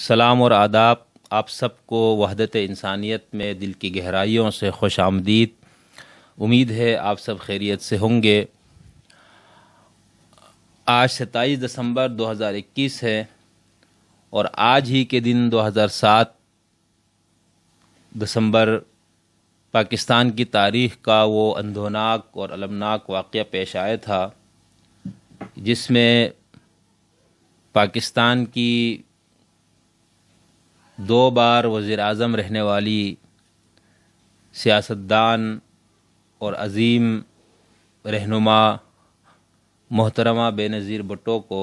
سلام اور آداب آپ سب کو وحدت انسانیت میں دل کی گہرائیوں سے خوش آمدید۔ امید ہے آپ سب خیریت سے ہوں گے۔ آج 27 دسمبر 2021 ہے اور آج ہی کے دن 2007 دسمبر پاکستان کی تاریخ کا وہ اندھوناک اور المناک واقعہ پیش آیا تھا جس میں پاکستان کی 2 بار وزیر اعظم رہنے والی سیاستدان اور عظیم رہنما محترمہ بے نظیر بھٹو کو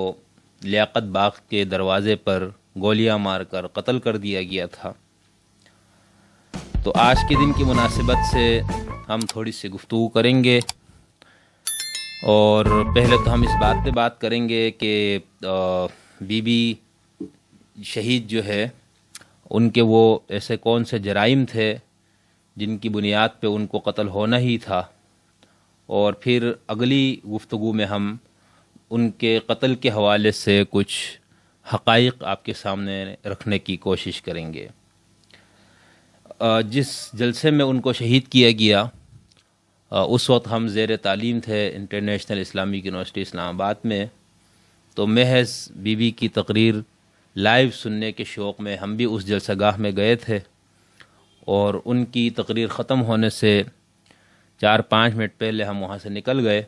لیاقت باغ کے دروازے پر گولیاں مار کر قتل کر دیا گیا تھا۔ تو آج کے دن کی مناسبت سے ہم تھوڑی سی گفتگو کریں گے، اور پہلے تو ہم اس بات پہ بات کریں گے کہ بی بی شہید جو ہے ان کے وہ ایسے کون سے جرائم تھے جن کی بنیاد پہ ان کو قتل ہونا ہی تھا، اور پھر اگلی گفتگو میں ہم ان کے قتل کے حوالے سے کچھ حقائق آپ کے سامنے رکھنے کی کوشش کریں گے۔ جس جلسے میں ان کو شہید کیا گیا اس وقت ہم زیر تعلیم تھے انٹرنیشنل اسلامک یونیورسٹی اسلام آباد میں، تو محض بی بی کی تقریر لائیو سننے کے شوق میں ہم بھی اس جلسہ گاہ میں گئے تھے، اور ان کی تقریر ختم ہونے سے 4-5 منٹ پہلے ہم وہاں سے نکل گئے،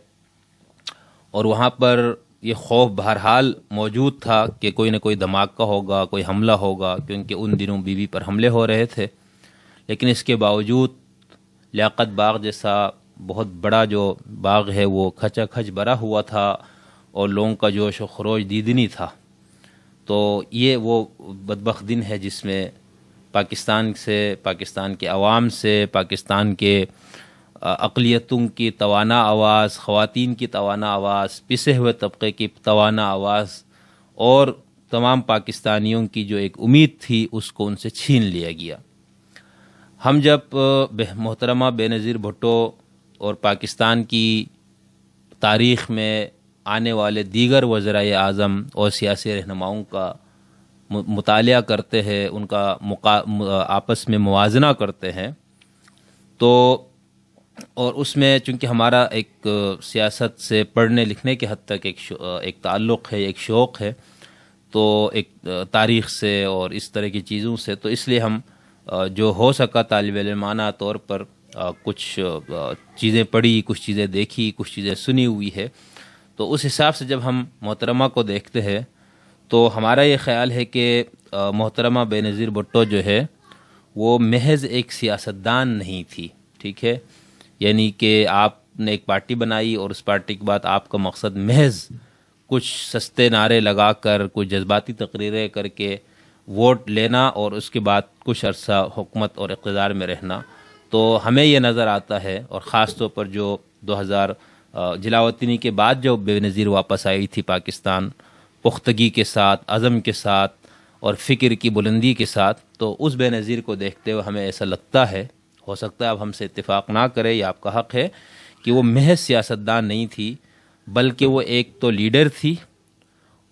اور وہاں پر یہ خوف بہرحال موجود تھا کہ کوئی نہ کوئی دھماکہ ہوگا، کوئی حملہ ہوگا، کیونکہ ان دنوں بی بی پر حملے ہو رہے تھے۔ لیکن اس کے باوجود لیاقت باغ جیسا بہت بڑا جو باغ ہے وہ کھچا کھچ بھرا ہوا تھا، اور لوگوں کا جوش و خروش دیدنی تھا۔ تو یہ وہ بدبخت دن ہے جس میں پاکستان سے، پاکستان کے عوام سے، پاکستان کے اقلیتوں کی توانا آواز، خواتین کی توانا آواز، پسے ہوئے طبقے کی توانا آواز، اور تمام پاکستانیوں کی جو ایک امید تھی اس کو ان سے چھین لیا گیا۔ ہم جب محترمہ بے نظیر بھٹو اور پاکستان کی تاریخ میں آنے والے دیگر وزرائے اعظم اور سیاسی رہنماؤں کا مطالعہ کرتے ہیں، ان کا آپس میں موازنہ کرتے ہیں، تو اور اس میں چونکہ ہمارا ایک سیاست سے پڑھنے لکھنے کے حد تک ایک تعلق ہے، ایک شوق ہے، تو ایک تاریخ سے اور اس طرح کی چیزوں سے، تو اس لیے ہم جو ہو سکا طالب علمانہ طور پر کچھ چیزیں پڑھی، کچھ چیزیں دیکھی، کچھ چیزیں سنی ہوئی ہے۔ تو اس حساب سے جب ہم محترمہ کو دیکھتے ہیں تو ہمارا یہ خیال ہے کہ محترمہ بے نظیر بھٹو جو ہے وہ محض ایک سیاستدان نہیں تھی، ٹھیک ہے؟ یعنی کہ آپ نے ایک پارٹی بنائی اور اس پارٹی کے بعد آپ کا مقصد محض کچھ سستے نعرے لگا کر، کچھ جذباتی تقریریں کر کے ووٹ لینا اور اس کے بعد کچھ عرصہ حکومت اور اقتدار میں رہنا۔ تو ہمیں یہ نظر آتا ہے، اور خاص طور پر جو 2000 جلاوطنی کے بعد جو بے نظیر واپس آئی تھی پاکستان، پختگی کے ساتھ، عزم کے ساتھ اور فکر کی بلندی کے ساتھ، تو اس بے نظیر کو دیکھتے ہوئے ہمیں ایسا لگتا ہے، ہو سکتا ہے اب ہم سے اتفاق نہ کرے، یہ آپ کا حق ہے، کہ وہ محض سیاستدان نہیں تھی، بلکہ وہ ایک تو لیڈر تھی،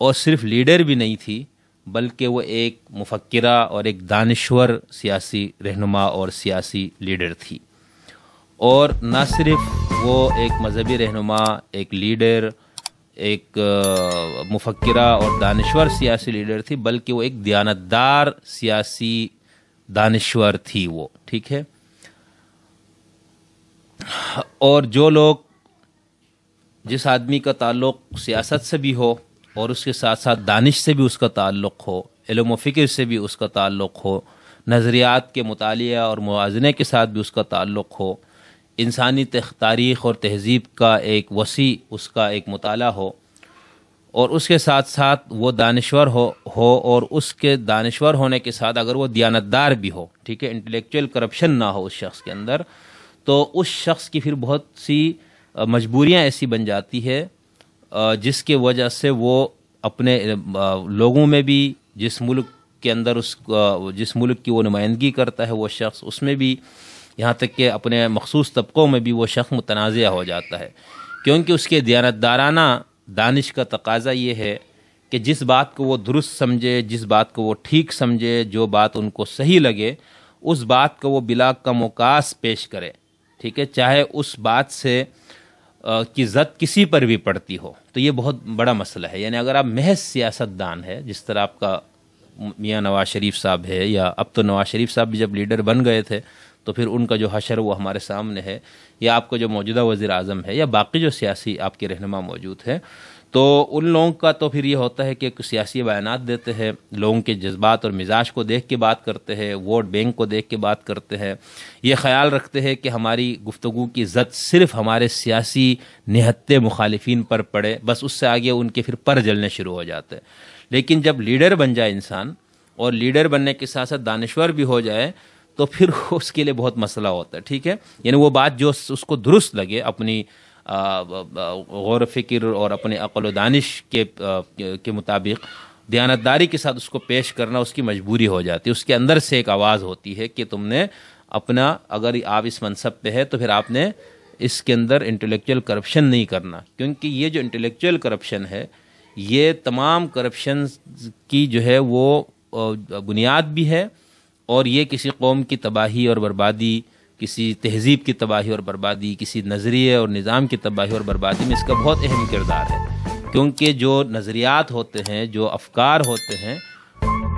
اور صرف لیڈر بھی نہیں تھی بلکہ وہ ایک مفکرہ اور ایک دانشور سیاسی رہنما اور سیاسی لیڈر تھی۔ اور نہ صرف وہ ایک مذہبی رہنما، ایک لیڈر، ایک مفکرہ اور دانشور سیاسی لیڈر تھی، بلکہ وہ ایک دیانتدار سیاسی دانشور تھی وہ، ٹھیک ہے؟ اور جو لوگ، جس آدمی کا تعلق سیاست سے بھی ہو اور اس کے ساتھ ساتھ دانش سے بھی اس کا تعلق ہو، علم و فکر سے بھی اس کا تعلق ہو، نظریات کے مطالعہ اور موازنے کے ساتھ بھی اس کا تعلق ہو، انسانی تاریخ اور تہذیب کا ایک وسیع اس کا ایک مطالعہ ہو، اور اس کے ساتھ ساتھ وہ دانشور ہو اور اس کے دانشور ہونے کے ساتھ اگر وہ دیانتدار بھی ہو، ٹھیک ہے، انٹلیکچوئل کرپشن نہ ہو اس شخص کے اندر، تو اس شخص کی پھر بہت سی مجبوریاں ایسی بن جاتی ہے جس کی وجہ سے وہ اپنے لوگوں میں بھی، جس ملک کے اندر جس ملک کی وہ نمائندگی کرتا ہے وہ شخص، اس میں بھی، یہاں تک کہ اپنے مخصوص طبقوں میں بھی وہ شخص متنازع ہو جاتا ہے، کیونکہ اس کے دیانتدارانہ دانش کا تقاضا یہ ہے کہ جس بات کو وہ درست سمجھے، جس بات کو وہ ٹھیک سمجھے، جو بات ان کو صحیح لگے، اس بات کو وہ بلا کم و کاس پیش کرے، ٹھیک ہے، چاہے اس بات سے کی زد کسی پر بھی پڑتی ہو۔ تو یہ بہت بڑا مسئلہ ہے، یعنی اگر آپ محض سیاست دان ہے، جس طرح آپ کا میاں نواز شریف صاحب ہے، یا اب تو نواز شریف صاحب بھی جب لیڈر بن گئے تھے تو پھر ان کا جو حشر وہ ہمارے سامنے ہے، یا آپ کا جو موجودہ وزیر اعظم ہے، یا باقی جو سیاسی آپ کے رہنما موجود ہیں، تو ان لوگوں کا تو پھر یہ ہوتا ہے کہ سیاسی بیانات دیتے ہیں، لوگوں کے جذبات اور مزاج کو دیکھ کے بات کرتے ہیں، ووٹ بینک کو دیکھ کے بات کرتے ہیں، یہ خیال رکھتے ہیں کہ ہماری گفتگو کی زد صرف ہمارے سیاسی نہتے مخالفین پر پڑے، بس اس سے آگے ان کے پھر پر جلنے شروع ہو جاتے ہیں۔ لیکن جب لیڈر بن جائے انسان، اور لیڈر بننے کے ساتھ ساتھ دانشور بھی ہو جائے، تو پھر اس کے لیے بہت مسئلہ ہوتا ہے، ٹھیک ہے، یعنی وہ بات جو اس کو درست لگے، اپنی غور و فکر اور اپنے عقل و دانش کے مطابق دیانتداری کے ساتھ اس کو پیش کرنا اس کی مجبوری ہو جاتی ہے۔ اس کے اندر سے ایک آواز ہوتی ہے کہ تم نے اپنا، اگر آپ اس منصب پہ ہے تو پھر آپ نے اس کے اندر انٹلیکچوئل کرپشن نہیں کرنا، کیونکہ یہ جو انٹلیکچوئل کرپشن ہے، یہ تمام کرپشن کی جو ہے وہ بنیاد بھی ہے، اور یہ کسی قوم کی تباہی اور بربادی، کسی تہذیب کی تباہی اور بربادی، کسی نظریے اور نظام کی تباہی اور بربادی میں اس کا بہت اہم کردار ہے، کیونکہ جو نظریات ہوتے ہیں، جو افکار ہوتے ہیں،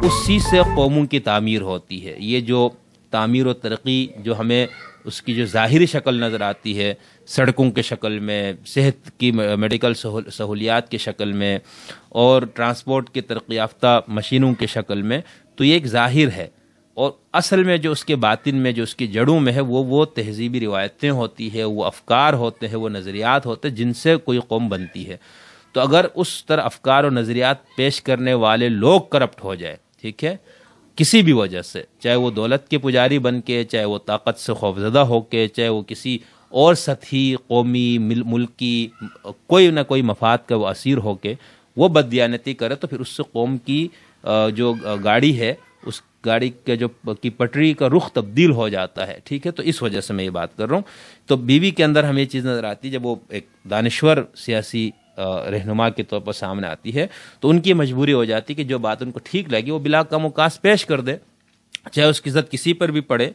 اسی سے قوموں کی تعمیر ہوتی ہے۔ یہ جو تعمیر و ترقی جو ہمیں اس کی جو ظاہری شکل نظر آتی ہے، سڑکوں کے شکل میں، صحت کی میڈیکل سہولیات کے شکل میں، اور ٹرانسپورٹ کے ترقی یافتہ مشینوں کے شکل میں، تو یہ ایک ظاہر ہے، اور اصل میں جو اس کے باطن میں، جو اس کی جڑوں میں ہے، وہ تہذیبی روایتیں ہوتی ہے، وہ افکار ہوتے ہیں، وہ نظریات ہوتے ہیں جن سے کوئی قوم بنتی ہے۔ تو اگر اس طرح افکار اور نظریات پیش کرنے والے لوگ کرپٹ ہو جائے، ٹھیک ہے، کسی بھی وجہ سے، چاہے وہ دولت کے پجاری بن کے، چاہے وہ طاقت سے خوفزدہ ہو کے، چاہے وہ کسی اور سطحی قومی ملکی کوئی نہ کوئی مفاد کا وہ اسیر ہو کے وہ بددیانتی کرے، تو پھر اس سے قوم کی جو گاڑی ہے، اس گاڑی کے کی پٹری کا رخ تبدیل ہو جاتا ہے، ٹھیک ہے۔ تو اس وجہ سے میں یہ بات کر رہا ہوں۔ تو بی بی کے اندر ہمیں یہ چیز نظر آتی ہے، جب وہ ایک دانشور سیاسی رہنما کے طور پر سامنے آتی ہے، تو ان کی مجبوری ہو جاتی ہے کہ جو بات ان کو ٹھیک لگی وہ بلا کم و کاس پیش کر دے، چاہے اس کی عزت کسی پر بھی پڑے،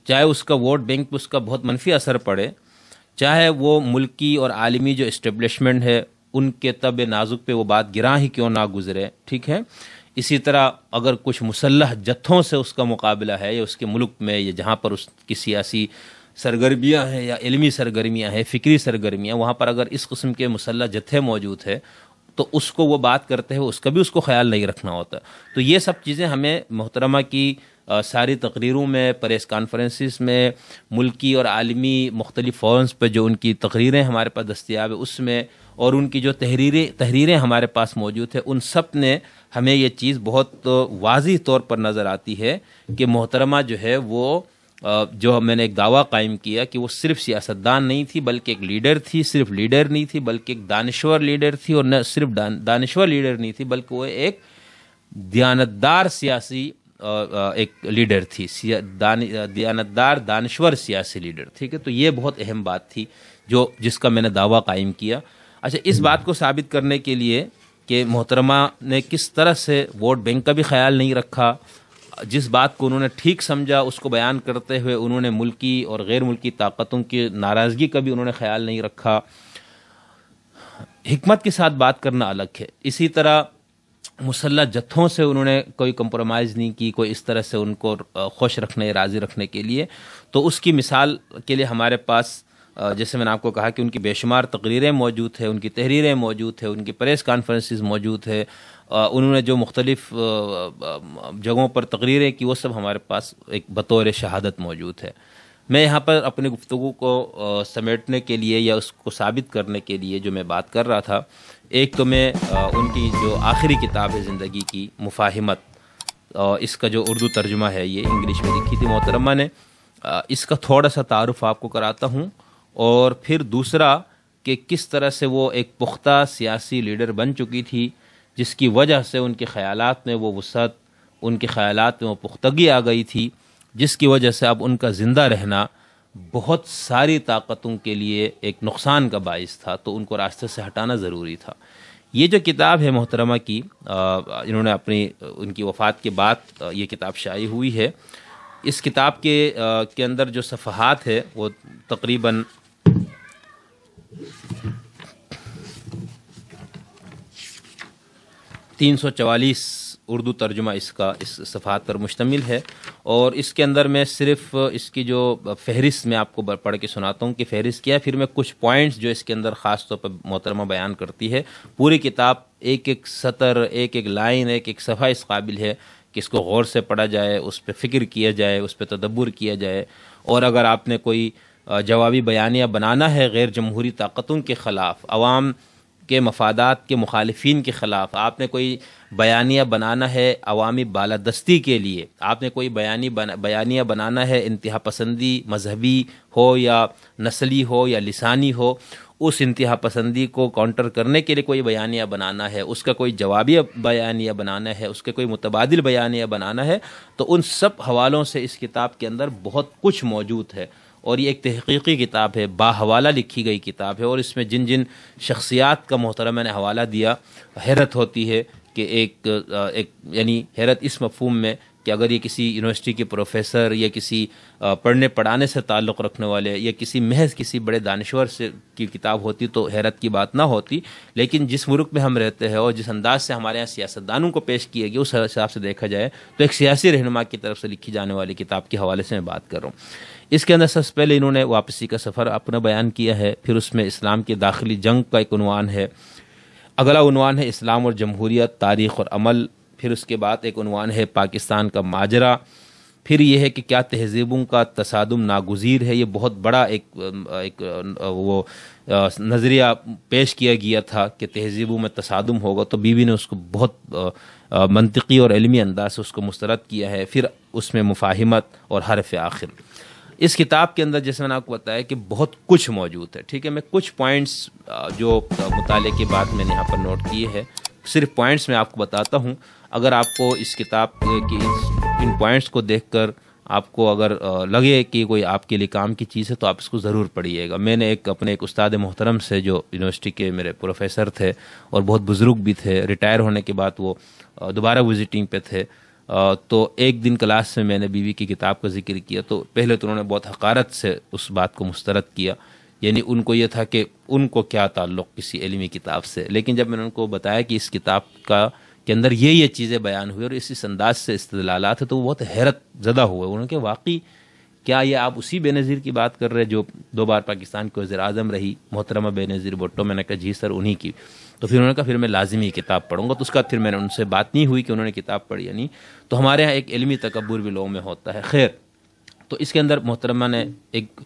چاہے اس کا ووٹ بینک پہ اس کا بہت منفی اثر پڑے، چاہے وہ ملکی اور عالمی جو اسٹیبلشمنٹ ہے ان کے طب نازک پہ وہ بات گراں ہی کیوں نہ گزرے، ٹھیک ہے۔ اسی طرح اگر کچھ مسلح جتھوں سے اس کا مقابلہ ہے، یا اس کے ملک میں، یا جہاں پر اس کی سیاسی سرگرمیاں ہیں، یا علمی سرگرمیاں ہیں، فکری سرگرمیاں، وہاں پر اگر اس قسم کے مسلح جتھے موجود ہیں تو اس کو وہ بات کرتے ہیں، اس کا بھی اس کو خیال نہیں رکھنا ہوتا۔ تو یہ سب چیزیں ہمیں محترمہ کی ساری تقریروں میں، پریس کانفرنسز میں، ملکی اور عالمی مختلف فورمز پہ جو ان کی تقریریں ہمارے پاس دستیاب ہیں اس میں، اور ان کی جو تحریریں ہمارے پاس موجود ہیں، ان سب نے ہمیں یہ چیز بہت واضح طور پر نظر آتی ہے کہ محترمہ جو ہے وہ جو میں نے ایک دعویٰ قائم کیا کہ وہ صرف سیاستدان نہیں تھی بلکہ ایک لیڈر تھی، صرف لیڈر نہیں تھی بلکہ ایک دانشور لیڈر تھی، اور نہ صرف دانشور لیڈر نہیں تھی بلکہ وہ ایک دیانتدار سیاسی ایک لیڈر تھی، دیانتدار دانشور سیاسی لیڈر، ٹھیک ہے۔ تو یہ بہت اہم بات تھی جس کا میں نے دعویٰ قائم کیا۔ اچھا، اس بات کو ثابت کرنے کے لیے کہ محترمہ نے کس طرح سے ووٹ بینک کا بھی خیال نہیں رکھا، جس بات کو انہوں نے ٹھیک سمجھا اس کو بیان کرتے ہوئے انہوں نے ملکی اور غیر ملکی طاقتوں کی ناراضگی کا بھی انہوں نے خیال نہیں رکھا۔ حکمت کے ساتھ بات کرنا الگ ہے، اسی طرح مسلح جتھوں سے انہوں نے کوئی کمپرومائز نہیں کی، کوئی اس طرح سے ان کو خوش رکھنے، راضی رکھنے کے لیے۔ تو اس کی مثال کے لیے ہمارے پاس جیسے میں نے آپ کو کہا کہ ان کی بے شمار تقریریں موجود ہیں، ان کی تحریریں موجود ہیں، ان کی پریس کانفرنسز موجود ہے، انہوں نے جو مختلف جگہوں پر تقریریں کی وہ سب ہمارے پاس ایک بطور شہادت موجود ہے۔ میں یہاں پر اپنی گفتگو کو سمیٹنے کے لیے یا اس کو ثابت کرنے کے لیے جو میں بات کر رہا تھا، ایک تو میں ان کی جو آخری کتاب ہے زندگی کی، مفاہمت، اس کا جو اردو ترجمہ ہے یہ انگلش میں لکھی تھی محترمہ نے، اس کا تھوڑا سا تعارف آپ کو کراتا ہوں، اور پھر دوسرا کہ کس طرح سے وہ ایک پختہ سیاسی لیڈر بن چکی تھی، جس کی وجہ سے ان کے خیالات میں وہ وسعت، ان کے خیالات میں وہ پختگی آ گئی تھی، جس کی وجہ سے اب ان کا زندہ رہنا بہت ساری طاقتوں کے لیے ایک نقصان کا باعث تھا، تو ان کو راستے سے ہٹانا ضروری تھا۔ یہ جو کتاب ہے محترمہ کی، انہوں نے ان کی وفات کے بعد یہ کتاب شائع ہوئی ہے. اس کتاب کے اندر جو صفحات ہے وہ تقریباً 344 اردو ترجمہ اس صفحات پر مشتمل ہے. اور اس کے اندر میں صرف اس کی جو فہرست میں آپ کو پڑھ کے سناتا ہوں کہ فہرست کیا ہے، پھر میں کچھ پوائنٹس جو اس کے اندر خاص طور پر محترمہ بیان کرتی ہے. پوری کتاب ایک ایک سطر، ایک ایک لائن، ایک ایک صفحہ اس قابل ہے کہ اس کو غور سے پڑھا جائے، اس پہ فکر کیا جائے، اس پہ تدبر کیا جائے. اور اگر آپ نے کوئی جوابی بیانیہ بنانا ہے غیر جمہوری طاقتوں کے خلاف، عوام کے مفادات کے مخالفین کے خلاف، آپ نے کوئی بیانیہ بنانا ہے عوامی بالادستی کے لیے، آپ نے کوئی بیانیہ بنانا ہے انتہا پسندی مذہبی ہو یا نسلی ہو یا لسانی ہو، اس انتہا پسندی کو کاؤنٹر کرنے کے لیے کوئی بیانیہ بنانا ہے، اس کا کوئی جوابی بیانیہ بنانا ہے، اس کے کوئی متبادل بیانیہ بنانا ہے، تو ان سب حوالوں سے اس کتاب کے اندر بہت کچھ موجود ہے. اور یہ ایک تحقیقی کتاب ہے، باحوالہ لکھی گئی کتاب ہے. اور اس میں جن جن شخصیات کا محترمہ نے حوالہ دیا، حیرت ہوتی ہے کہ ایک یعنی حیرت اس مفہوم میں کہ اگر یہ کسی یونیورسٹی کے پروفیسر یا کسی پڑھنے پڑھانے سے تعلق رکھنے والے یا محض کسی بڑے دانشور سے کی کتاب ہوتی تو حیرت کی بات نہ ہوتی. لیکن جس ملک میں ہم رہتے ہیں اور جس انداز سے ہمارے یہاں سیاستدانوں کو پیش کیا گیا، اس حساب سے دیکھا جائے تو ایک سیاسی رہنما کی طرف سے لکھی جانے والی کتاب کے حوالے سے میں بات کر رہا ہوں. اس کے اندر سب سے پہلے انہوں نے واپسی کا سفر اپنا بیان کیا ہے، پھر اس میں اسلام کی داخلی جنگ کا ایک عنوان ہے، اگلا عنوان ہے اسلام اور جمہوریت، تاریخ اور عمل، پھر اس کے بعد ایک عنوان ہے پاکستان کا ماجرا، پھر یہ ہے کہ کیا تہذیبوں کا تصادم ناگزیر ہے. یہ بہت بڑا ایک وہ نظریہ پیش کیا گیا تھا کہ تہذیبوں میں تصادم ہوگا، تو بی بی نے اس کو بہت منطقی اور علمی انداز سے اس کو مسترد کیا ہے. پھر اس میں مفاہمت اور حرف آخر. اس کتاب کے اندر جیسے میں نے آپ کو بتایا کہ بہت کچھ موجود ہے. ٹھیک ہے، میں کچھ پوائنٹس جو مطالعے کے بعد میں نے یہاں پر نوٹ کیے ہیں، صرف پوائنٹس میں آپ کو بتاتا ہوں. اگر آپ کو اس کتاب کی ان پوائنٹس کو دیکھ کر آپ کو اگر لگے کہ کوئی آپ کے لیے کام کی چیز ہے تو آپ اس کو ضرور پڑھیے گا. میں نے اپنے ایک استاد محترم سے جو یونیورسٹی کے میرے پروفیسر تھے اور بہت بزرگ بھی تھے، ریٹائر ہونے کے بعد وہ دوبارہ وزٹنگ پہ تھے، تو ایک دن کلاس میں نے بیوی کی کتاب کا ذکر کیا تو پہلے تو انہوں نے بہت حقارت سے اس بات کو مسترد کیا، یعنی ان کو یہ تھا کہ ان کو کیا تعلق کسی علمی کتاب سے. لیکن جب میں نے ان کو بتایا کہ اس کتاب کے اندر یہ چیزیں بیان ہوئی اور اس انداز سے استدلالات ہیں، تو وہ بہت حیرت زدہ ہوئے. انہوں نے کہ واقعی کیا یہ آپ اسی بے نظیر کی بات کر رہے جو 2 بار پاکستان کے وزیر اعظم رہی، محترمہ بے نظیر بھٹو؟ میں نے کہا جی سر انہی کی. تو پھر انہوں نے کہا پھر میں لازمی کتاب پڑھوں گا. تو اس کا پھر میں نے ان سے بات نہیں ہوئی کہ انہوں نے کتاب پڑھی یا نہیں. تو ہمارے ہاں ایک علمی تکبر بھی لوگوں میں ہوتا ہے. خیر، تو اس کے اندر محترمہ نے ایک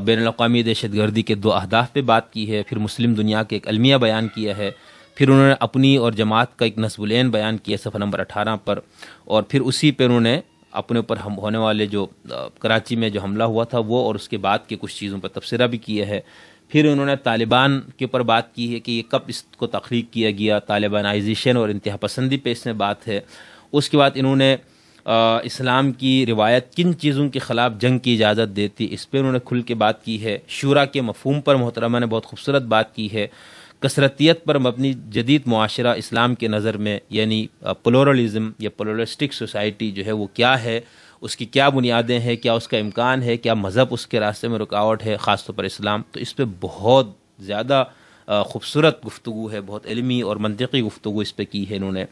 بین الاقوامی دہشت گردی کے 2 اہداف پہ بات کی ہے، پھر مسلم دنیا کے ایک المیہ بیان کیا ہے، پھر انہوں نے اپنی اور جماعت کا ایک نصب العین بیان کیا صفحہ نمبر 18 پر، اور پھر اسی پہ انہوں نے اپنے اوپر ہونے والے جو کراچی میں جو حملہ ہوا تھا وہ اور اس کے بعد کے کچھ چیزوں پر تبصرہ بھی کیا ہے. پھر انہوں نے طالبان کے اوپر بات کی ہے کہ یہ کب اس کو تخلیق کیا گیا، طالبانائزیشن اور انتہا پسندی پہ اس میں بات ہے. اس کے بعد انہوں نے اسلام کی روایت کن چیزوں کے خلاف جنگ کی اجازت دیتی، اس پہ انہوں نے کھل کے بات کی ہے. شورا کے مفہوم پر محترمہ نے بہت خوبصورت بات کی ہے. کثرتیت پر مبنی جدید معاشرہ اسلام کے نظر میں یعنی پلورلزم یا پلورلسٹک سوسائٹی جو ہے وہ کیا ہے، اس کی کیا بنیادیں ہیں، کیا اس کا امکان ہے، کیا مذہب اس کے راستے میں رکاوٹ ہے، خاص طور پر اسلام. تو اس پہ بہت زیادہ خوبصورت گفتگو ہے، بہت علمی اور منطقی گفتگو اس پہ کی ہے انہوں نے.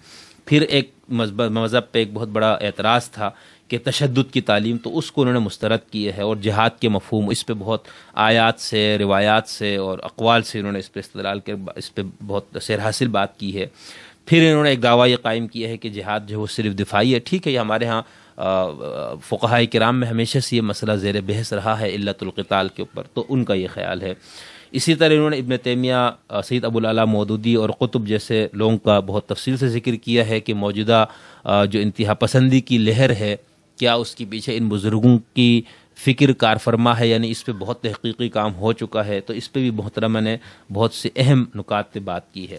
پھر ایک مذہب پہ ایک بہت بڑا اعتراض تھا کہ تشدد کی تعلیم، تو اس کو انہوں نے مسترد کیا ہے. اور جہاد کے مفہوم، اس پہ بہت آیات سے، روایات سے اور اقوال سے انہوں نے اس پہ استدلال کر اس پہ بہت سیر حاصل بات کی ہے. پھر انہوں نے ایک دعویٰ یہ قائم کیا ہے کہ جہاد جو ہے وہ صرف دفاعی ہے. ٹھیک ہے، یہ ہمارے ہاں فقہائے کرام میں ہمیشہ سے یہ مسئلہ زیر بحث رہا ہے علت القتال کے اوپر، تو ان کا یہ خیال ہے. اسی طرح انہوں نے ابن تیمیہ، سید ابو العلا مودودی اور قطب جیسے لوگوں کا بہت تفصیل سے ذکر کیا ہے کہ موجودہ جو انتہا پسندی کی لہر ہے، کیا اس کے پیچھے ان بزرگوں کی فکر کار فرما ہے، یعنی اس پہ بہت تحقیقی کام ہو چکا ہے. تو اس پہ بھی محترمہ نے بہت سے اہم نکات پہ بات کی ہے.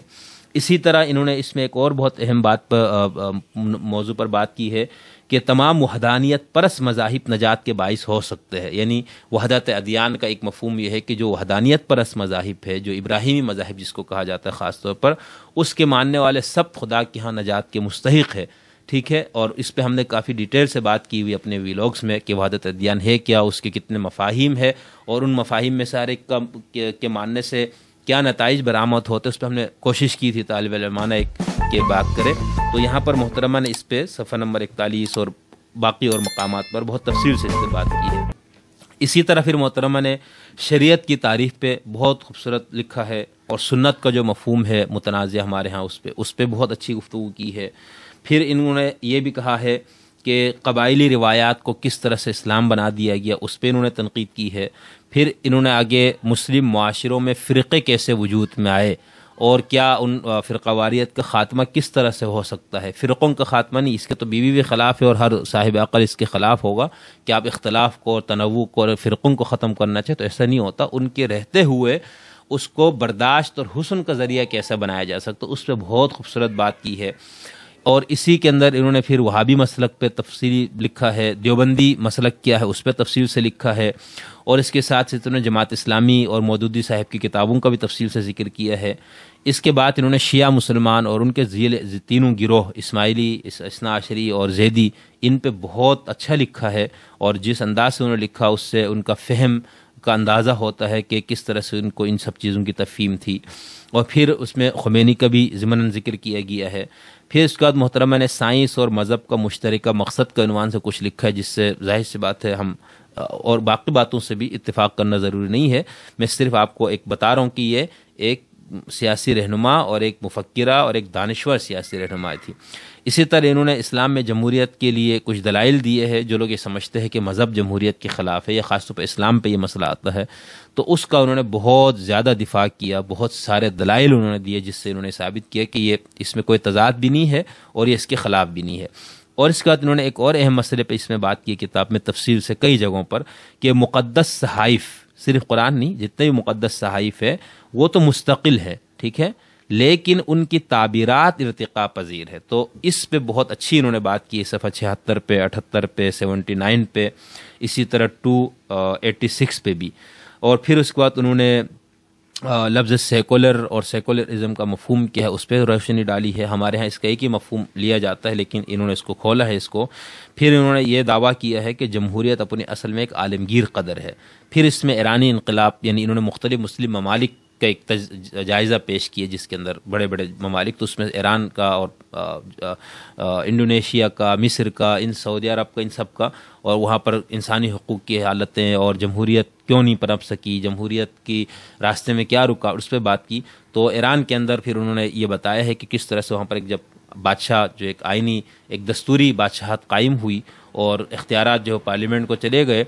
اسی طرح انہوں نے اس میں ایک اور بہت اہم بات پر موضوع پر بات کی ہے کہ تمام وحدانیت پرست مذاہب نجات کے باعث ہو سکتے ہیں. یعنی وحدت ادیان کا ایک مفہوم یہ ہے کہ جو وحدانیت پرست مذاہب ہے، جو ابراہیمی مذاہب جس کو کہا جاتا ہے خاص طور پر، اس کے ماننے والے سب خدا کے ہاں نجات کے مستحق ہے. ٹھیک ہے، اور اس پہ ہم نے کافی ڈیٹیل سے بات کی ہوئی اپنے ویلاگس میں کہ وحدت ادیان ہے کیا، اس کے کتنے مفاہیم ہے، اور ان مفاہیم میں سارے کے ماننے سے کیا نتائج برآمد ہوتے، اس پہ ہم نے کوشش کی تھی طالب علمانہ ایک کے بات کرے. تو یہاں پر محترمہ نے اس پہ صفحہ نمبر 41 اور باقی اور مقامات پر بہت تفصیل سے اس پہ بات کی ہے. اسی طرح پھر محترمہ نے شریعت کی تعریف پہ بہت خوبصورت لکھا ہے، اور سنت کا جو مفہوم ہے متنازع ہمارے ہاں اس پہ بہت اچھی گفتگو کی ہے. پھر انہوں نے یہ بھی کہا ہے کہ قبائلی روایات کو کس طرح سے اسلام بنا دیا گیا، اس پہ انہوں نے تنقید کی ہے. پھر انہوں نے آگے مسلم معاشروں میں فرقے کیسے وجود میں آئے، اور کیا ان فرقہ واریت کا خاتمہ کس طرح سے ہو سکتا ہے. فرقوں کا خاتمہ نہیں، اس کے تو بیوی بھی خلاف ہے، اور ہر صاحب عقل اس کے خلاف ہوگا کہ آپ اختلاف کو اور تنوع کو اور فرقوں کو ختم کرنا چاہے، تو ایسا نہیں ہوتا. ان کے رہتے ہوئے اس کو برداشت اور حسن کا ذریعہ کیسے بنایا جا سکتا، اس پہ بہت خوبصورت بات کی ہے. اور اسی کے اندر انہوں نے پھر وہابی مسلک پہ تفصیلی لکھا ہے، دیوبندی مسلک کیا ہے اس پہ تفصیل سے لکھا ہے، اور اس کے ساتھ ساتھ انہوں نے جماعت اسلامی اور مودودی صاحب کی کتابوں کا بھی تفصیل سے ذکر کیا ہے. اس کے بعد انہوں نے شیعہ مسلمان اور ان کے تینوں گروہ اسماعیلی، اثنا عشری اور زیدی، ان پہ بہت اچھا لکھا ہے، اور جس انداز سے انہوں نے لکھا اس سے ان کا فہم کا اندازہ ہوتا ہے کہ کس طرح سے ان کو ان سب چیزوں کی تفہیم تھی. اور پھر اس میں خمینی کا بھی ضمناً ذکر کیا گیا ہے. پھر اس کے بعد محترمہ نے سائنس اور مذہب کا مشترکہ مقصد کا عنوان سے کچھ لکھا ہے، جس سے ظاہر سی بات ہے ہم اور باقی باتوں سے بھی اتفاق کرنا ضروری نہیں ہے. میں صرف آپ کو ایک بتا رہا ہوں کہ یہ ایک سیاسی رہنما اور ایک مفکرہ اور ایک دانشور سیاسی رہنما تھی. اسی طرح انہوں نے اسلام میں جمہوریت کے لیے کچھ دلائل دیے ہیں. جو لوگ یہ سمجھتے ہیں کہ مذہب جمہوریت کے خلاف ہے، یا خاص طور پہ اسلام پہ یہ مسئلہ آتا ہے، تو اس کا انہوں نے بہت زیادہ دفاع کیا، بہت سارے دلائل انہوں نے دیے، جس سے انہوں نے ثابت کیا کہ یہ اس میں کوئی تضاد بھی نہیں ہے اور یہ اس کے خلاف بھی نہیں ہے. اور اس کے بعد انہوں نے ایک اور اہم مسئلے پہ اس میں بات کی کتاب میں تفصیل سے کئی جگہوں پر، کہ مقدس صحائف، صرف قرآن نہیں، جتنے بھی مقدس صحائف ہے وہ تو مستقل ہے، ٹھیک ہے، لیکن ان کی تعبیرات ارتقاء پذیر ہے. تو اس پہ بہت اچھی انہوں نے بات کی، صفحہ 76 پہ، 78 پہ، 79 پہ، اسی طرح 286 پہ بھی. اور پھر اس کے بعد انہوں نے لفظ سیکولر اور سیکولرزم کا مفہوم کیا ہے اس پہ روشنی ڈالی ہے. ہمارے ہاں اس کا ایک ہی مفہوم لیا جاتا ہے، لیکن انہوں نے اس کو کھولا ہے اس کو. پھر انہوں نے یہ دعویٰ کیا ہے کہ جمہوریت اپنی اصل میں ایک عالمگیر قدر ہے. پھر اس میں ایرانی انقلاب، یعنی انہوں نے مختلف مسلم ممالک کا ایک جائزہ پیش کیا، جس کے اندر بڑے بڑے ممالک، تو اس میں ایران کا اور انڈونیشیا کا، مصر کا، ان سعودی عرب کا، ان سب کا، اور وہاں پر انسانی حقوق کی حالتیں اور جمہوریت کیوں نہیں پنپ سکی، جمہوریت کی راستے میں کیا رکا، اس پہ بات کی. تو ایران کے اندر پھر انہوں نے یہ بتایا ہے کہ کس طرح سے وہاں پر ایک جب بادشاہ جو ایک آئینی ایک دستوری بادشاہت قائم ہوئی اور اختیارات جو پارلیمنٹ کو چلے گئے،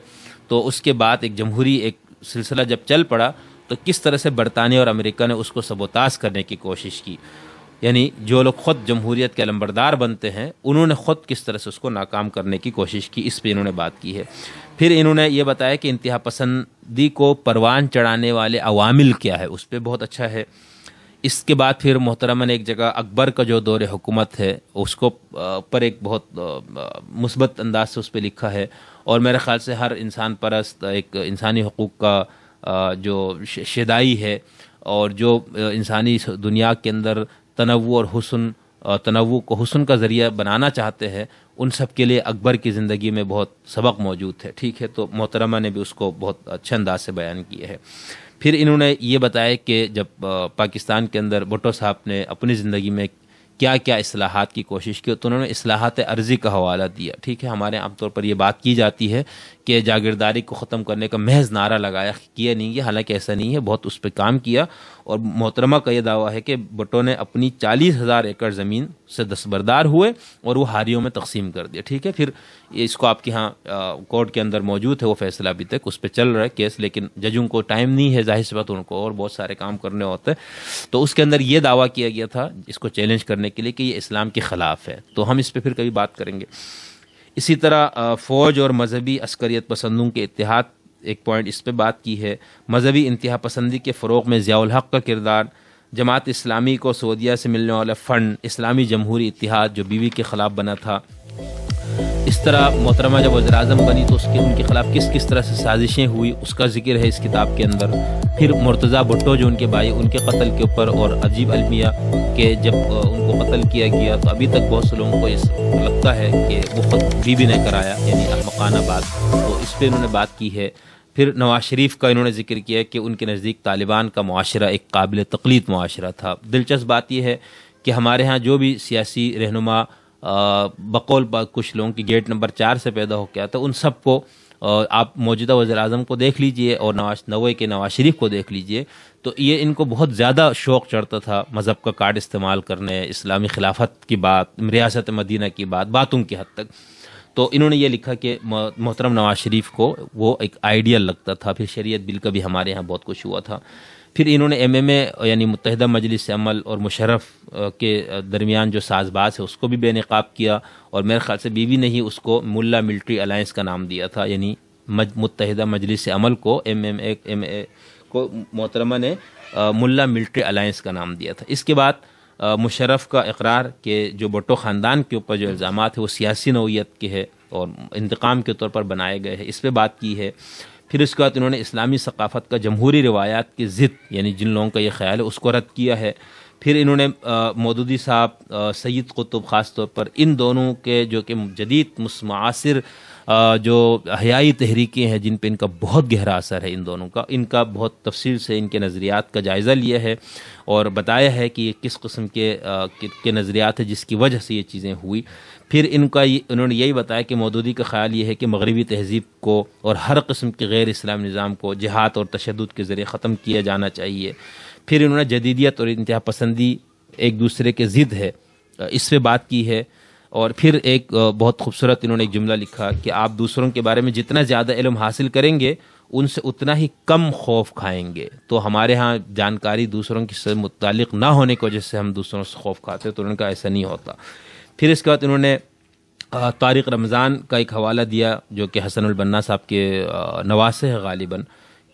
تو اس کے بعد ایک جمہوری ایک سلسلہ جب چل پڑا، تو کس طرح سے برطانیہ اور امریکہ نے اس کو سبوتاژ کرنے کی کوشش کی. یعنی جو لوگ خود جمہوریت کے علمبردار بنتے ہیں، انہوں نے خود کس طرح سے اس کو ناکام کرنے کی کوشش کی، اس پہ انہوں نے بات کی ہے. پھر انہوں نے یہ بتایا کہ انتہا پسندی کو پروان چڑھانے والے عوامل کیا ہے، اس پہ بہت اچھا ہے. اس کے بعد پھر محترمہ نے ایک جگہ اکبر کا جو دور حکومت ہے اس کو پر ایک بہت مثبت انداز سے اس پہ لکھا ہے. اور میرے خیال سے ہر انسان پرست ایک انسانی حقوق کا جو شیدائی ہے، اور جو انسانی دنیا کے اندر تنوع اور حسن، تنوع کو حسن کا ذریعہ بنانا چاہتے ہیں، ان سب کے لیے اکبر کی زندگی میں بہت سبق موجود ہے. ٹھیک ہے، تو محترمہ نے بھی اس کو بہت اچھے انداز سے بیان کیا ہے. پھر انہوں نے یہ بتایا کہ جب پاکستان کے اندر بھٹو صاحب نے اپنی زندگی میں کیا کیا اصلاحات کی کوشش کی، تو انہوں نے اصلاحات عرضی کا حوالہ دیا. ٹھیک ہے، ہمارے عام طور پر یہ بات کی جاتی ہے کہ جاگیرداری کو ختم کرنے کا محض نعرہ لگایا، کیا نہیں ہے، حالانکہ ایسا نہیں ہے، بہت اس پہ کام کیا. اور محترمہ کا یہ دعویٰ ہے کہ بھٹو نے اپنی 40,000 ایکڑ زمین سے دستبردار ہوئے اور وہ ہاریوں میں تقسیم کر دیا. ٹھیک ہے، پھر اس کو آپ کے ہاں کورٹ کے اندر موجود ہے، وہ فیصلہ ابھی تک اس پہ چل رہا ہے کیس، لیکن ججوں کو ٹائم نہیں ہے، ظاہر سی بات ان کو اور بہت سارے کام کرنے ہوتے ہیں. تو اس کے اندر یہ دعویٰ کیا گیا تھا اس کو چیلنج کرنے کے لیے کہ یہ اسلام کے خلاف ہے. تو ہم اس پہ پھر کبھی بات کریں گے. اسی طرح فوج اور مذہبی عسکریت پسندوں کے اتحاد، ایک پوائنٹ اس پہ بات کی ہے. مذہبی انتہا پسندی کے فروغ میں ضیاء الحق کا کردار، جماعت اسلامی کو سعودیہ سے ملنے والا فنڈ، اسلامی جمہوری اتحاد جو بیوی کے خلاف بنا تھا، اس طرح محترمہ جب وزیر اعظم بنی تو ان کے خلاف کس طرح سے سازشیں ہوئی اس کا ذکر ہے اس کتاب کے اندر۔ پھر مرتضیٰ بھٹو جو ان کے بھائی، ان کے قتل کے اوپر، اور عجیب المیہ کہ جب ان کو قتل کیا گیا تو ابھی تک بہت سے لوگوں کو لگتا ہے کہ وہ خود بیوی نے کرایا، یعنی احمقانہ بات، تو اس پہ انہوں نے بات کی ہے۔ پھر نواز شریف کا انہوں نے ذکر کیا کہ ان کے نزدیک طالبان کا معاشرہ ایک قابل تقلید معاشرہ تھا۔ دلچسپ بات یہ ہے کہ ہمارے ہاں جو بھی سیاسی رہنما بقول کچھ لوگوں کی گیٹ نمبر 4 سے پیدا ہو کے آتا، ان سب کو آپ موجودہ وزیر اعظم کو دیکھ لیجئے اور نواز شریف کو دیکھ لیجئے، تو یہ ان کو بہت زیادہ شوق چڑھتا تھا مذہب کا کارڈ استعمال کرنے، اسلامی خلافت کی بات، ریاست مدینہ کی باتوں کی حد تک۔ تو انہوں نے یہ لکھا کہ محترم نواز شریف کو وہ ایک آئیڈیل لگتا تھا۔ پھر شریعت بل کا بھی ہمارے ہاں بہت کچھ ہوا تھا۔ پھر انہوں نے MMA یعنی متحدہ مجلس عمل اور مشرف کے درمیان جو ساز باز ہے اس کو بھی بے نقاب کیا، اور میرے خیال سے بیوی نے ہی اس کو ملا ملٹری الائنس کا نام دیا تھا، یعنی متحدہ مجلس عمل کو MMA کو محترمہ نے ملا ملٹری الائنس کا نام دیا تھا۔ اس کے بعد مشرف کا اقرار کہ جو بھٹو خاندان کے اوپر جو الزامات ہیں وہ سیاسی نوعیت کے ہے اور انتقام کے طور پر بنائے گئے ہیں، اس پہ بات کی ہے۔ پھر اس کے بعد انہوں نے اسلامی ثقافت کا جمہوری روایات کی ضد، یعنی جن لوگوں کا یہ خیال ہے اس کو رد کیا ہے۔ پھر انہوں نے مودودی صاحب، سید قطب خاص طور پر، ان دونوں کے جو کہ جدید معاصر جو احیائی تحریکیں ہیں جن پہ ان کا بہت گہرا اثر ہے، ان کا بہت تفصیل سے ان کے نظریات کا جائزہ لیا ہے اور بتایا ہے کہ یہ کس قسم کے نظریات ہیں جس کی وجہ سے یہ چیزیں ہوئی۔ پھر انہوں نے یہی بتایا کہ مودودی کا خیال یہ ہے کہ مغربی تہذیب کو اور ہر قسم کے غیر اسلام نظام کو جہاد اور تشدد کے ذریعے ختم کیا جانا چاہیے۔ پھر انہوں نے جدیدیت اور انتہا پسندی ایک دوسرے کے ضد ہے، اس پہ بات کی ہے۔ اور پھر ایک بہت خوبصورت انہوں نے ایک جملہ لکھا کہ آپ دوسروں کے بارے میں جتنا زیادہ علم حاصل کریں گے ان سے اتنا ہی کم خوف کھائیں گے۔ تو ہمارے ہاں جانکاری دوسروں کی سے متعلق نہ ہونے کی وجہ سے ہم دوسروں سے خوف کھاتے، تو انہوں نے کہا ایسا نہیں ہوتا۔ پھر اس کے بعد انہوں نے طارق رمضان کا ایک حوالہ دیا جو کہ حسن البنا صاحب کے نواسے ہے غالباً،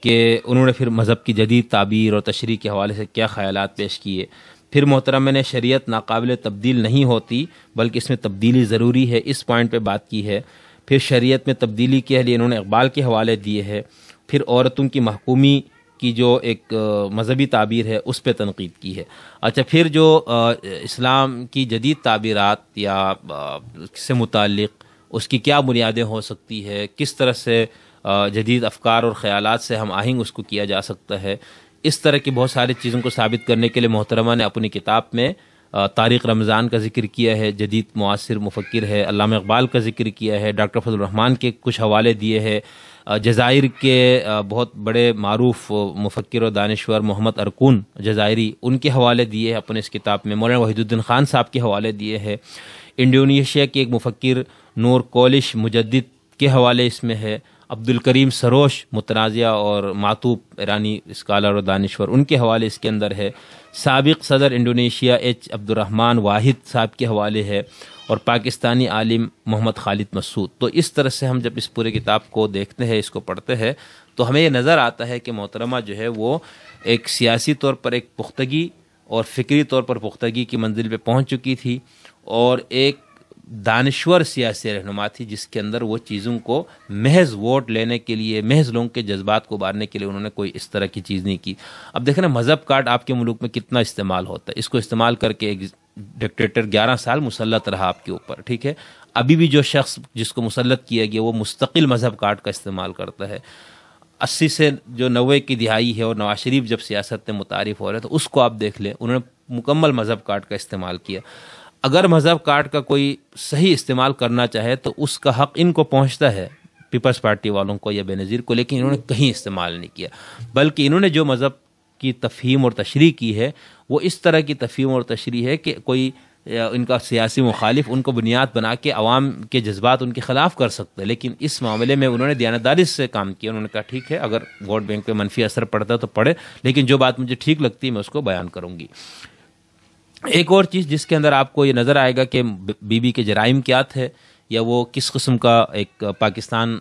کہ انہوں نے پھر مذہب کی جدید تعبیر اور تشریح کے حوالے سے کیا خیالات پیش کیے۔ پھر محترمہ نے شریعت ناقابل تبدیل نہیں ہوتی بلکہ اس میں تبدیلی ضروری ہے، اس پوائنٹ پہ بات کی ہے۔ پھر شریعت میں تبدیلی کے لیے انہوں نے اقبال کے حوالے دیے ہیں۔ پھر عورتوں کی محکومی کی جو ایک مذہبی تعبیر ہے اس پہ تنقید کی ہے۔ اچھا، پھر جو اسلام کی جدید تعبیرات یا سے متعلق اس کی کیا بنیادیں ہو سکتی ہے، کس طرح سے جدید افکار اور خیالات سے ہم آہنگ اس کو کیا جا سکتا ہے، اس طرح کی بہت ساری چیزوں کو ثابت کرنے کے لیے محترمہ نے اپنی کتاب میں طارق رمضان کا ذکر کیا ہے، جدید معاصر مفکر ہے، علامہ اقبال کا ذکر کیا ہے، ڈاکٹر فضل الرحمان کے کچھ حوالے دیے ہیں، جزائر کے بہت بڑے معروف مفکر و دانشور محمد ارکون جزائری، ان کے حوالے دیے ہیں اپنے اس کتاب میں، مولانا وحید الدین خان صاحب کے حوالے دیے ہیں، انڈونیشیا کے ایک مفکر نور کولش مجدد کے حوالے اس میں ہے، عبد الکریم سروش متنازعہ اور معطوب ایرانی اسکالر و دانشور، ان کے حوالے اس کے اندر ہے، سابق صدر انڈونیشیا عبد الرحمان واحد صاحب کے حوالے ہے، اور پاکستانی عالم محمد خالد مسعود۔ تو اس طرح سے ہم جب اس پورے کتاب کو دیکھتے ہیں، اس کو پڑھتے ہیں، تو ہمیں یہ نظر آتا ہے کہ محترمہ جو ہے وہ ایک سیاسی طور پر ایک پختگی اور فکری طور پر پختگی کی منزل پہ پہنچ چکی تھی، اور ایک دانشور سیاسی رہنما تھی جس کے اندر وہ چیزوں کو محض ووٹ لینے کے لیے، محض لوگوں کے جذبات کو ابھارنے کے لیے انہوں نے کوئی اس طرح کی چیز نہیں کی۔ اب دیکھیں نا، مذہب کارڈ آپ کے ملک میں کتنا استعمال ہوتا ہے، اس کو استعمال کر کے ایک ڈکٹیٹر 11 سال مسلط رہا آپ کے اوپر، ٹھیک ہے۔ ابھی بھی جو شخص جس کو مسلط کیا گیا وہ مستقل مذہب کارڈ کا استعمال کرتا ہے۔ 80 سے جو 90 کی دہائی ہے اور نواز شریف جب سیاست میں متعارف ہو رہے تو اس کو آپ دیکھ لیں، انہوں نے مکمل مذہب کارڈ کا استعمال کیا۔ اگر مذہب کارڈ کا کوئی صحیح استعمال کرنا چاہے تو اس کا حق ان کو پہنچتا ہے، پیپلز پارٹی والوں کو یا بے نظیر کو، لیکن انہوں نے کہیں استعمال نہیں کیا، بلکہ انہوں نے جو مذہب کی تفہیم اور تشریح کی ہے وہ اس طرح کی تفہیم اور تشریح ہے کہ کوئی ان کا سیاسی مخالف ان کو بنیاد بنا کے عوام کے جذبات ان کے خلاف کر سکتا ہے، لیکن اس معاملے میں انہوں نے دیانتداری سے کام کیا۔ انہوں نے کہا ٹھیک ہے، اگر ووٹ بینک پہ منفی اثر پڑتا ہے تو پڑے، لیکن جو بات مجھے ٹھیک لگتی ہے میں اس کو بیان کروں گی۔ ایک اور چیز جس کے اندر آپ کو یہ نظر آئے گا کہ بی بی کے جرائم کیا تھے، یا وہ کس قسم کا ایک پاکستان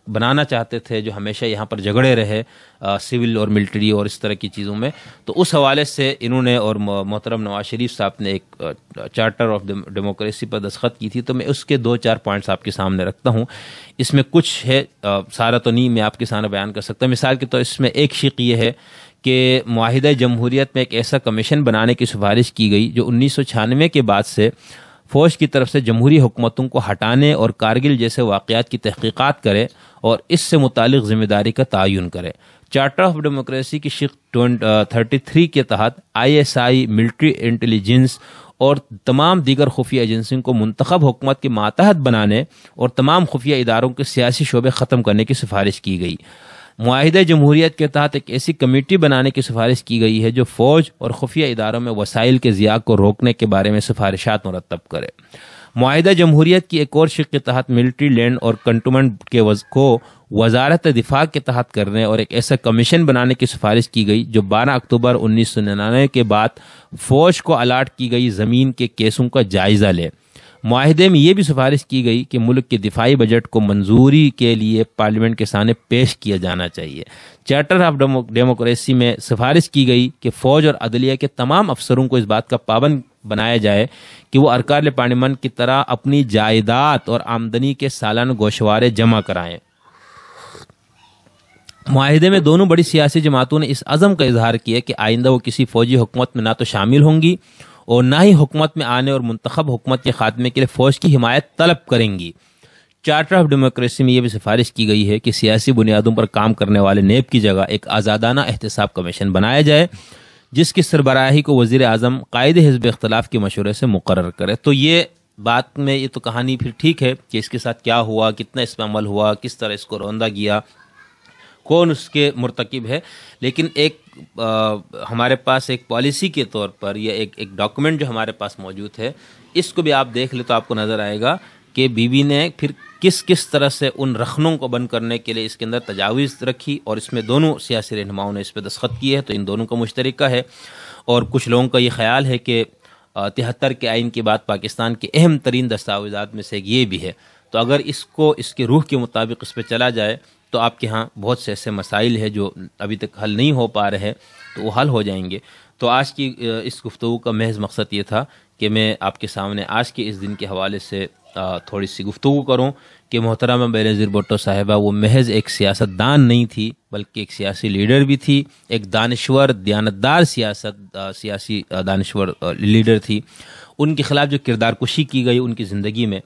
بنانا چاہتے تھے جو ہمیشہ یہاں پر جھگڑے رہے سول اور ملٹری اور اس طرح کی چیزوں میں. تو اس حوالے سے انہوں نے اور محترم نواز شریف صاحب نے ایک چارٹر آف ڈیموکریسی پر دستخط کی تھی. تو میں اس کے 2-4 پوائنٹس آپ کے سامنے رکھتا ہوں. اس میں کچھ ہے، سارا تو نہیں میں آپ کے سامنے بیان کر سکتا. مثال کے طور اس میں ایک شق یہ ہے کہ معاہدہ جمہوریت میں ایک ایسا کمیشن بنانے کی سفارش کی گئی جو 1996 کے بعد سے فوج کی طرف سے جمہوری حکومتوں کو ہٹانے اور کارگل جیسے واقعات کی تحقیقات کرے اور اس سے متعلق ذمہ داری کا تعین کرے. چارٹر آف ڈیموکریسی کی شق 33 کے تحت ISI، ملٹری انٹیلیجنس اور تمام دیگر خفیہ ایجنسیوں کو منتخب حکومت کے ماتحت بنانے اور تمام خفیہ اداروں کے سیاسی شعبے ختم کرنے کی سفارش کی گئی. معاہدہ جمہوریت کے تحت ایک ایسی کمیٹی بنانے کی سفارش کی گئی ہے جو فوج اور خفیہ اداروں میں وسائل کے ضیاع کو روکنے کے بارے میں سفارشات مرتب کرے. معاہدہ جمہوریت کی ایک اور شق کے تحت ملٹری لینڈ اور کنٹونمنٹ کو وزارت دفاع کے تحت کرنے اور ایک ایسا کمیشن بنانے کی سفارش کی گئی جو 12 اکتوبر 1999 کے بعد فوج کو الاٹ کی گئی زمین کے کیسوں کا جائزہ لے. معاہدے میں یہ بھی سفارش کی گئی کہ ملک کے دفاعی بجٹ کو منظوری کے لیے پارلیمنٹ کے سامنے پیش کیا جانا چاہیے. چارٹر آف ڈیموکریسی میں سفارش کی گئی کہ فوج اور عدلیہ کے تمام افسروں کو اس بات کا پابند بنایا جائے کہ وہ ارکان پارلیمنٹ کی طرح اپنی جائیداد اور آمدنی کے سالانہ گوشوارے جمع کرائیں. معاہدے میں دونوں بڑی سیاسی جماعتوں نے اس عزم کا اظہار کیا کہ آئندہ وہ کسی فوجی حکومت میں نہ تو شامل ہوں گی اور نہ ہی حکومت میں آنے اور منتخب حکومت کے خاتمے کے لیے فوج کی حمایت طلب کریں گی. چارٹر آف ڈیموکریسی میں یہ بھی سفارش کی گئی ہے کہ سیاسی بنیادوں پر کام کرنے والے نیب کی جگہ ایک آزادانہ احتساب کمیشن بنایا جائے جس کی سربراہی کو وزیر اعظم قائد حزب اختلاف کے مشورے سے مقرر کرے. تو یہ بات میں یہ تو کہانی پھر ٹھیک ہے کہ اس کے ساتھ کیا ہوا، کتنا اس پہ عمل ہوا، کس طرح اس کو روندہ کیا، کون اس کے مرتکب ہے. لیکن ایک ہمارے پاس ایک پالیسی کے طور پر یا ایک ڈاکومنٹ جو ہمارے پاس موجود ہے، اس کو بھی آپ دیکھ لیں تو آپ کو نظر آئے گا کہ بی بی نے پھر کس طرح سے ان رخنوں کو بند کرنے کے لیے اس کے اندر تجاویز رکھی اور اس میں دونوں سیاسی رہنماؤں نے اس پہ دستخط کیے ہیں. تو ان دونوں کا مشترکہ ہے. اور کچھ لوگوں کا یہ خیال ہے کہ 73 کے آئین کے بعد پاکستان کے اہم ترین دستاویزات میں سے ایک یہ بھی ہے. تو اگر اس کے روح کے مطابق اس پہ چلا جائے تو آپ کے ہاں بہت سے ایسے مسائل ہیں جو ابھی تک حل نہیں ہو پا رہے تو وہ حل ہو جائیں گے. تو آج کی اس گفتگو کا محض مقصد یہ تھا کہ میں آپ کے سامنے آج کے اس دن کے حوالے سے تھوڑی سی گفتگو کروں کہ محترمہ بینظیر بھٹو صاحبہ وہ محض ایک سیاست دان نہیں تھی بلکہ ایک سیاسی لیڈر بھی تھی، ایک دانشور دیانتدار سیاسی دانشور لیڈر تھی. ان کے خلاف جو کردار کشی کی گئی ان کی زندگی میں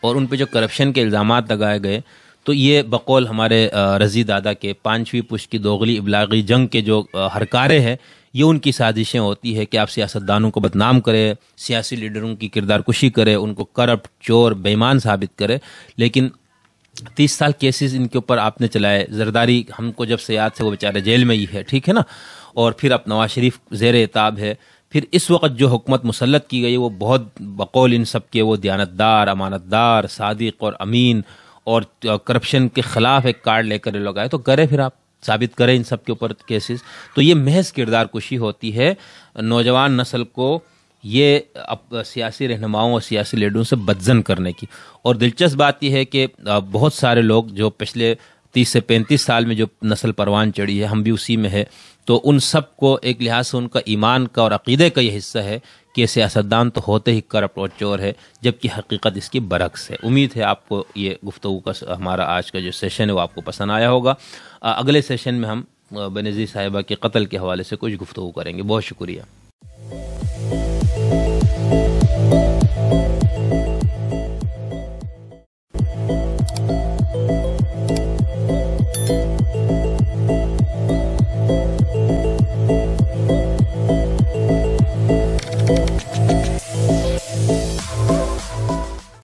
اور ان پہ جو کرپشن کے الزامات لگائے گئے، تو یہ بقول ہمارے رضی دادا کے 5ویں پشت کی دوغلی ابلاغی جنگ کے جو ہرکارے ہیں، یہ ان کی سازشیں ہوتی ہے کہ آپ سیاستدانوں کو بدنام کرے، سیاسی لیڈروں کی کردار کشی کرے، ان کو کرپٹ، چور، بے ایمان ثابت کرے. لیکن 30 سال کیسز ان کے اوپر آپ نے چلائے. زرداری ہم کو جب سے یاد سے وہ بیچارے جیل میں ہی ہے، ٹھیک ہے نا. اور پھر اب نواز شریف زیر عتاب ہے. پھر اس وقت جو حکومت مسلط کی گئی وہ بہت بقول ان سب کے وہ دیانتدار، امانتدار، صادق اور امین اور کرپشن کے خلاف ایک کارڈ لے کر لوگ آئے. تو کرے پھر آپ ثابت کریں ان سب کے اوپر کیسز. تو یہ محض کردار کشی ہوتی ہے نوجوان نسل کو یہ سیاسی رہنماؤں اور سیاسی لیڈروں سے بدزن کرنے کی. اور دلچسپ بات یہ ہے کہ بہت سارے لوگ جو پچھلے 30 سے 35 سال میں جو نسل پروان چڑھی ہے، ہم بھی اسی میں ہے، تو ان سب کو ایک لحاظ سے ان کا ایمان کا اور عقیدے کا یہ حصہ ہے کہ سیاستدان تو ہوتے ہی کرپٹ اور چور ہے، جبکہ حقیقت اس کی برعکس ہے. امید ہے آپ کو یہ گفتگو کا ہمارا آج کا جو سیشن ہے وہ آپ کو پسند آیا ہوگا. اگلے سیشن میں ہم بینظیر صاحبہ کے قتل کے حوالے سے کچھ گفتگو کریں گے. بہت شکریہ.